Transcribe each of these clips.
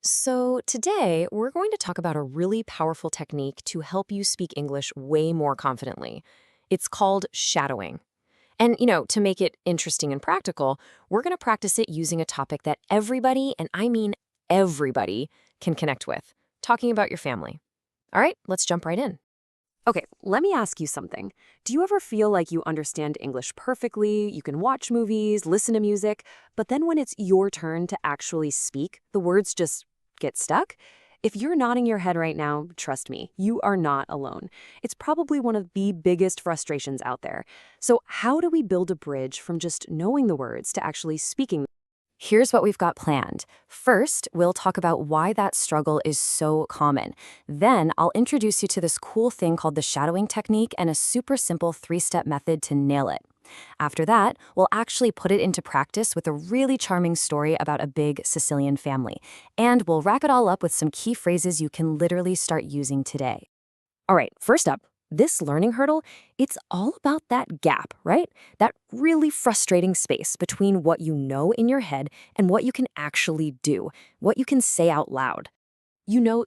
So, today we're going to talk about a really powerful technique to help you speak English way more confidently. It's called shadowing. And, to make it interesting and practical, we're going to practice it using a topic that everybody, and I mean everybody, can connect with talking about your family. All right, let's jump right in. Okay, let me ask you something. Do you ever feel like you understand English perfectly? You can watch movies, listen to music, but then when it's your turn to actually speak, the words just get stuck? If you're nodding your head right now, trust me, you are not alone. It's probably one of the biggest frustrations out there. So, how do we build a bridge from just knowing the words to actually speaking? Here's what we've got planned. First, we'll talk about why that struggle is so common. Then, I'll introduce you to this cool thing called the shadowing technique and a super simple 3-step method to nail it. After that, we'll actually put it into practice with a really charming story about a big Sicilian family. And we'll wrap it all up with some key phrases you can literally start using today. All right, first up, this learning hurdle, it's all about that gap, right? That really frustrating space between what you know in your head and what you can actually do, what you can say out loud.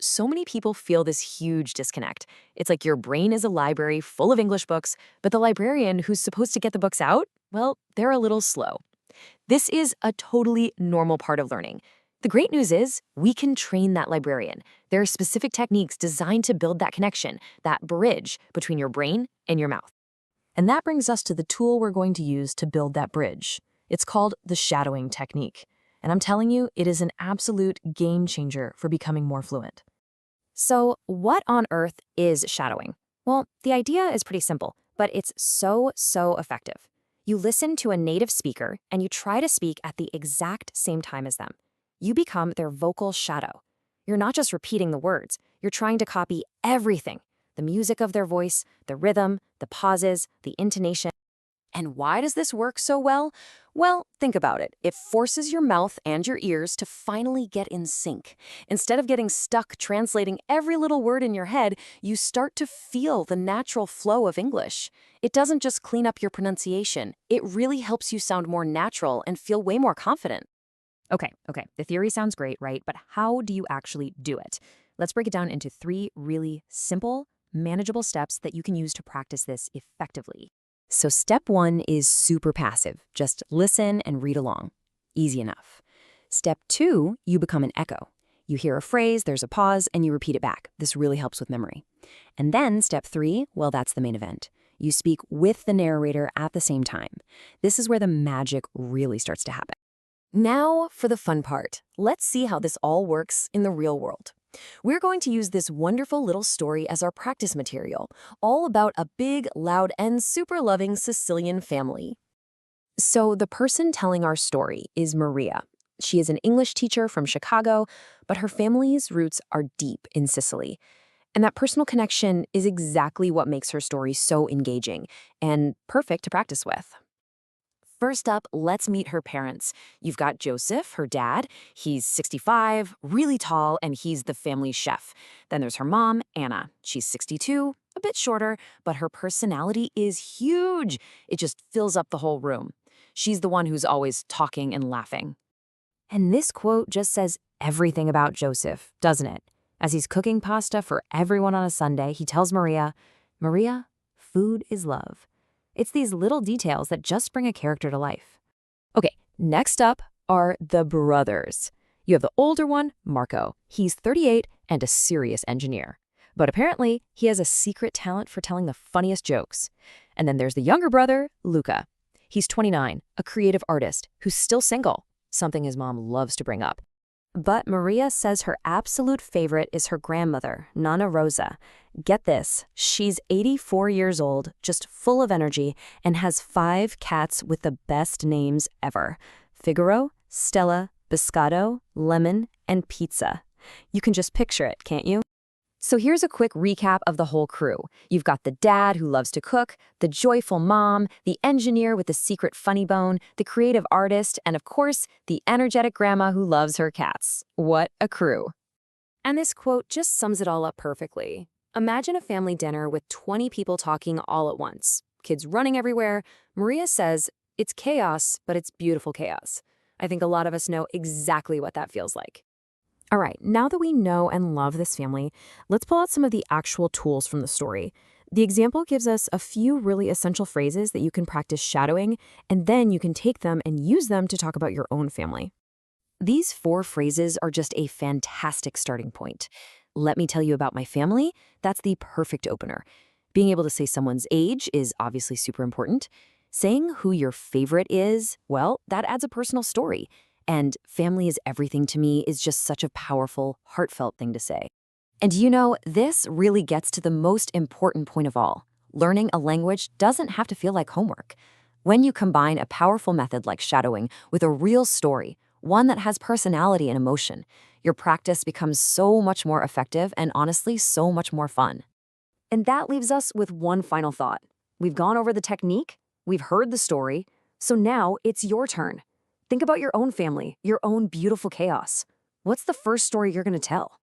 So many people feel this huge disconnect. It's like your brain is a library full of English books, but the librarian who's supposed to get the books out, well, they're a little slow. This is a totally normal part of learning. The great news is we can train that librarian. There are specific techniques designed to build that connection, that bridge between your brain and your mouth. And that brings us to the tool we're going to use to build that bridge. It's called the shadowing technique. And I'm telling you, it is an absolute game changer for becoming more fluent. So, what on earth is shadowing? Well, the idea is pretty simple, but it's so effective. You listen to a native speaker and you try to speak at the exact same time as them. You become their vocal shadow. You're not just repeating the words, you're trying to copy everything: the music of their voice, the rhythm, the pauses, the intonation. And why does this work so well? Well, think about it. It forces your mouth and your ears to finally get in sync. Instead of getting stuck translating every little word in your head, you start to feel the natural flow of English. It doesn't just clean up your pronunciation, it really helps you sound more natural and feel way more confident. Okay, the theory sounds great, right? But how do you actually do it? Let's break it down into 3 really simple, manageable steps that you can use to practice this effectively. So step 1 is super passive. Just listen and read along. Easy enough. Step 2, you become an echo. You hear a phrase, there's a pause, and you repeat it back. This really helps with memory. And then step 3, well, that's the main event. You speak with the narrator at the same time. This is where the magic really starts to happen. Now for the fun part. Let's see how this all works in the real world. We're going to use this wonderful little story as our practice material, all about a big, loud, and super loving Sicilian family. So the person telling our story is Maria. She is an English teacher from Chicago, but her family's roots are deep in Sicily. And that personal connection is exactly what makes her story so engaging and perfect to practice with. First up, let's meet her parents. You've got Joseph, her dad. He's 65, really tall, and he's the family chef. Then there's her mom, Anna. She's 62, a bit shorter, but her personality is huge. It just fills up the whole room. She's the one who's always talking and laughing. And this quote just says everything about Joseph, doesn't it? As he's cooking pasta for everyone on a Sunday, he tells Maria, "Maria, food is love." It's these little details that just bring a character to life. Okay, next up are the brothers. You have the older one, Marco. He's 38 and a serious engineer. But apparently, he has a secret talent for telling the funniest jokes. And then there's the younger brother, Luca. He's 29, a creative artist who's still single, something his mom loves to bring up. But Maria says her absolute favorite is her grandmother, Nana Rosa. Get this, she's 84 years old, just full of energy, and has 5 cats with the best names ever: Figaro, Stella, Biscotto, Lemon, and Pizza. You can just picture it, can't you? So here's a quick recap of the whole crew. You've got the dad who loves to cook, the joyful mom, the engineer with the secret funny bone, the creative artist, and of course, the energetic grandma who loves her cats. What a crew. And this quote just sums it all up perfectly. Imagine a family dinner with 20 people talking all at once. Kids running everywhere. Maria says, "It's chaos, but it's beautiful chaos." I think a lot of us know exactly what that feels like. All right, now that we know and love this family, let's pull out some of the actual tools from the story. The example gives us a few really essential phrases that you can practice shadowing, and then you can take them and use them to talk about your own family. These 4 phrases are just a fantastic starting point. Let me tell you about my family. That's the perfect opener. Being able to say someone's age is obviously super important. Saying who your favorite is, well, that adds a personal story. And family is everything to me is just such a powerful, heartfelt thing to say. And this really gets to the most important point of all. Learning a language doesn't have to feel like homework. When you combine a powerful method like shadowing with a real story, one that has personality and emotion, your practice becomes so much more effective and honestly so much more fun. And that leaves us with one final thought. We've gone over the technique, we've heard the story, so now it's your turn. Think about your own family, your own beautiful chaos. What's the first story you're going to tell?